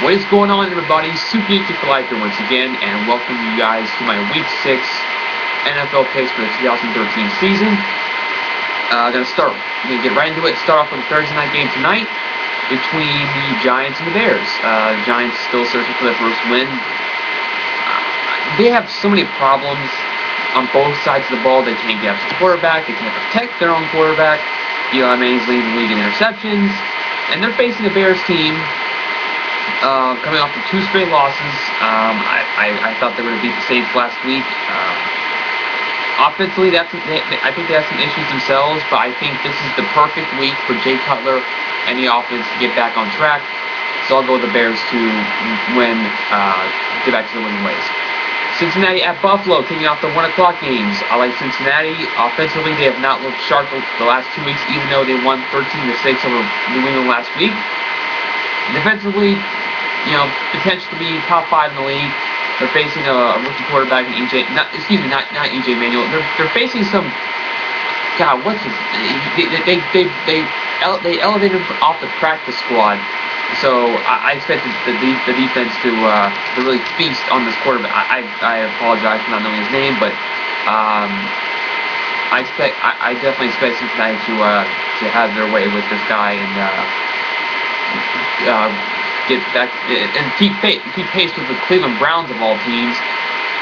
What is going on, everybody? Super Geeky for Life here once again, and welcome you guys to my Week 6 NFL picks for the 2013 season. I'm gonna get right into it. Start off with a Thursday night game tonight between the Giants and the Bears. The Giants still searching for their first win. They have so many problems on both sides of the ball. They can't get after the quarterback. They can't protect their own quarterback. Eli Manning's leading the league in interceptions, and they're facing a Bears team coming off of 2 straight losses. I thought they were going to beat the Saints last week. Offensively, I think they have some issues themselves, but I think this is the perfect week for Jay Cutler and the offense to get back on track. So I'll go with the Bears to win, get back to the winning ways. Cincinnati at Buffalo, taking off the 1 o'clock games. I like Cincinnati. Offensively, they have not looked sharp the last 2 weeks, even though they won 13-6 over New England last week. Defensively, potential to be top 5 in the league. They're facing a rookie quarterback in not EJ Manuel. They're facing some. God, what's his? They elevated him off the practice squad. So I expect the defense to really feast on this quarterback. I apologize for not knowing his name, but I definitely expect Cincinnati to have their way with this guy and get back and keep pace with the Cleveland Browns of all teams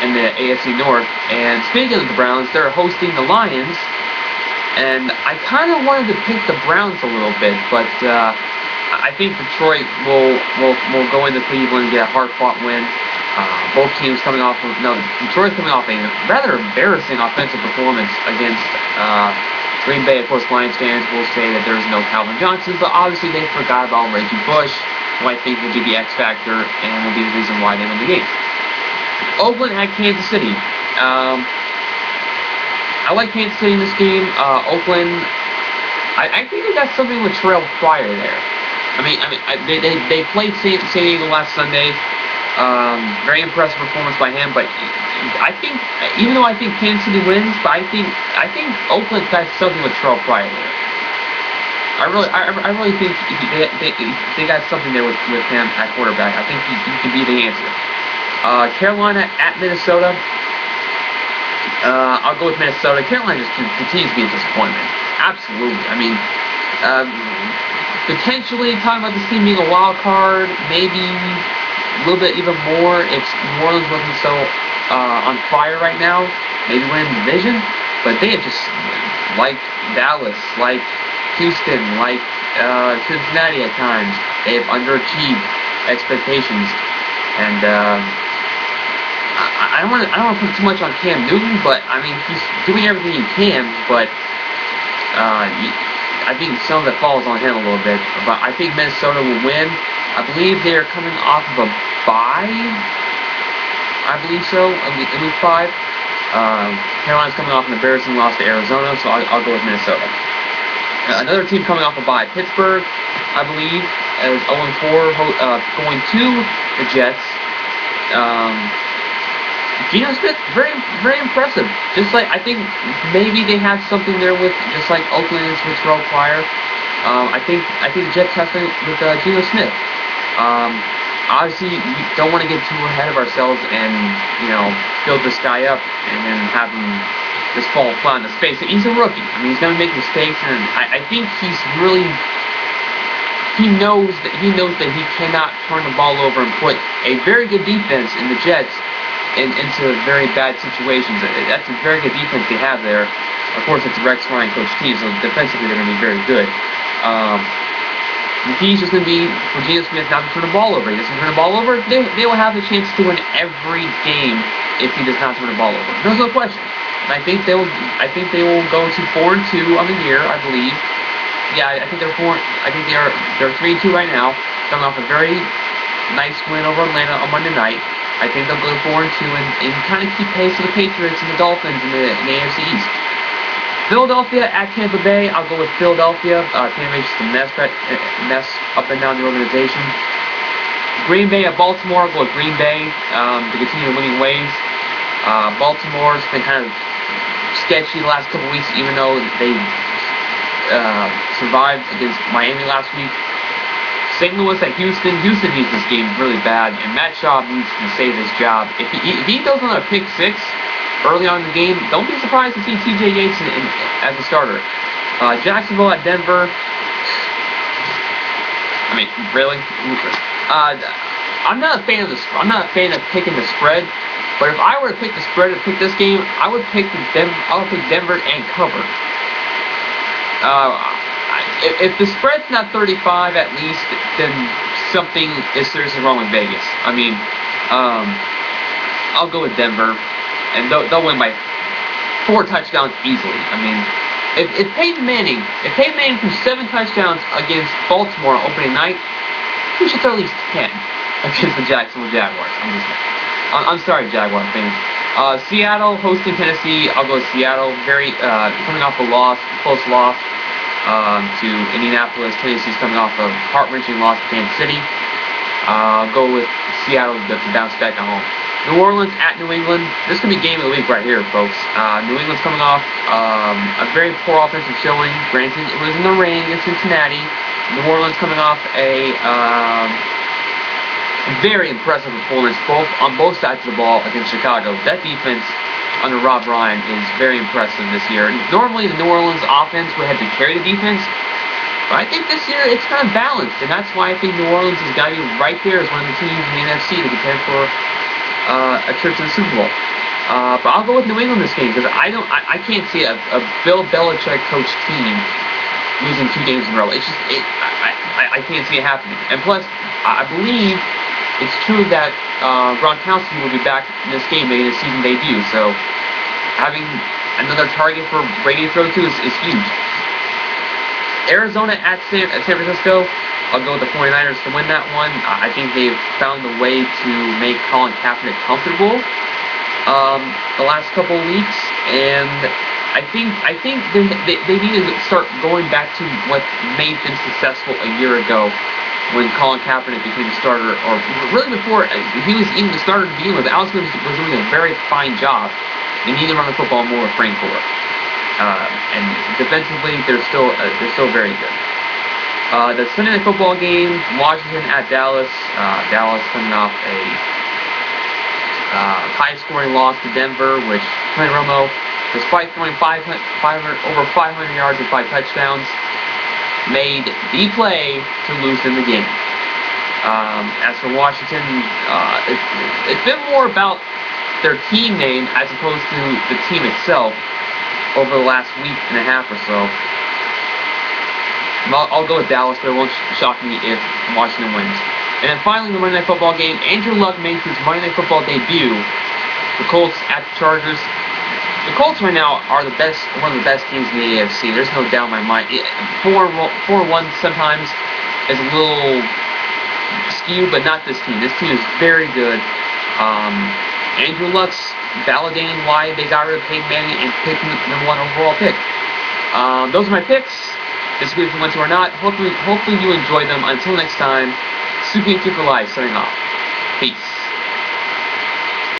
in the AFC North. And speaking of the Browns, they're hosting the Lions, and I kind of wanted to pick the Browns a little bit, but I think Detroit will go into Cleveland and get a hard-fought win. Both teams Detroit's coming off a rather embarrassing offensive performance against Green Bay. Of course, Lions fans will say that there's no Calvin Johnson, but obviously they forgot about Reggie Bush, who I think will be the X factor and will be the reason why they win the game. Oakland at Kansas City. I like Kansas City in this game. Oakland, I think they got something with Terrell Pryor there. They played San Diego last Sunday. Very impressive performance by him, but I think, even though I think Kansas City wins, but I think Oakland got something with Terrell Pryor there. I really think they got something there with him at quarterback. I think he can be the answer. Carolina at Minnesota. I'll go with Minnesota. Carolina just continues to be a disappointment. Absolutely. Potentially talking about this team being a wild card, maybe a little bit even more if New Orleans wasn't so on fire right now. Maybe win the division, but they have just, like Dallas, like Houston, like Cincinnati at times, they have underachieved expectations, and I don't want to put too much on Cam Newton, but he's doing everything he can, but I think some of it falls on him a little bit. But I think Minnesota will win. I believe they are coming off of a bye. I believe so. In week 5, Carolina's coming off an embarrassing loss to Arizona, so I'll go with Minnesota. Another team coming off a bye, Pittsburgh, I believe, is 0-4, going to the Jets. Geno Smith, very, very impressive. Just like, I think maybe they have something there with, just like Oakland is with Terrell Pryor. I think the Jets have something with Geno Smith. Obviously, we don't want to get too ahead of ourselves and, build this guy up and then have him just fall flat in his face. He's a rookie. He's going to make mistakes, and I think he knows that he cannot turn the ball over and put a very good defense in the Jets into very bad situations. That's a very good defense they have there. Of course, it's a Rex Ryan coach team, so defensively they're going to be very good. The key is just going to be for Geno Smith not to turn the ball over. He doesn't turn the ball over, they will have the chance to win every game if he does not turn the ball over. There's no question. And I think they will go to 4-2 on the year, I believe. Yeah, I think they're 4. I think they're 3-2 right now, coming off a very nice win over Atlanta on Monday night. I think they'll go 4-2 and kind of keep pace with the Patriots and the Dolphins in the AFC East. Philadelphia at Tampa Bay. I'll go with Philadelphia. Tampa Bay's just a mess up and down the organization. Green Bay at Baltimore. I'll go with Green Bay to continue winning ways. Baltimore's been kind of sketchy the last couple weeks, even though they survived against Miami last week. St. Louis at Houston. Houston needs this game really bad, and Matt Schaub needs to save his job. If he throws another pick six early on in the game, don't be surprised to see T.J. Yates as a starter. Jacksonville at Denver. I mean, really? I'm not a fan of this. I'm not a fan of picking the spread. But if I were to pick the spread to pick this game, I would pick Denver and cover. If the spread's not 35 at least, then something is seriously wrong with Vegas. I mean, I'll go with Denver, and they'll win by 4 touchdowns easily. I mean, if Peyton Manning threw 7 touchdowns against Baltimore opening night, he should throw at least 10 against the Jacksonville Jaguars. I'm sorry, Jaguar fans. Seattle hosting Tennessee. I'll go with Seattle. Coming off a close loss to Indianapolis. Tennessee's coming off a heart-wrenching loss to Kansas City. I'll go with Seattle to bounce back at home. New Orleans at New England. This could be game of the week right here, folks. New England's coming off a very poor offensive showing. Granted, it was in the rain against Cincinnati. New Orleans coming off a very impressive performance on both sides of the ball against Chicago. That defense under Rob Ryan is very impressive this year. Normally, the New Orleans offense would have to carry the defense, but I think this year it's kind of balanced, and that's why I think New Orleans has got to be right there as one of the teams in the NFC to contend for a trip to the Super Bowl. But I'll go with New England this game because I can't see a Bill Belichick coached team losing 2 games in a row. I can't see it happening. And plus, I believe it's true that Gronkowski will be back in this game making his season debut, so having another target for Brady to throw to is huge. Arizona at San Francisco. I'll go with the 49ers to win that one. I think they've found a way to make Colin Kaepernick comfortable the last couple of weeks, and I think they need to start going back to what made them successful a year ago when Colin Kaepernick became the starter, or really before he was even the starter to begin with. Alex Smith was doing a very fine job. They need to run the football more with Frank Gore, and defensively they're still very good. The Sunday Night Football game, Washington at Dallas. Dallas coming off a high-scoring loss to Denver, which Tony Romo, despite throwing over 500 yards and 5 touchdowns, made the play to lose them the game. As for Washington, it's been more about their team name as opposed to the team itself over the last week and a half or so. I'll go with Dallas, but it won't shock me if Washington wins. And then finally, the Monday Night Football game, Andrew Luck makes his Monday Night Football debut. The Colts at the Chargers. The Colts right now are one of the best teams in the AFC. There's no doubt in my mind. 4-1 sometimes is a little skewed, but not this team. This team is very good. Andrew Luck's validating why they got rid of Peyton Manning and picking the number 1 overall pick. Those are my picks. Disagree if you want to or not. Hopefully you enjoy them. Until next time, Super Live signing off. Peace.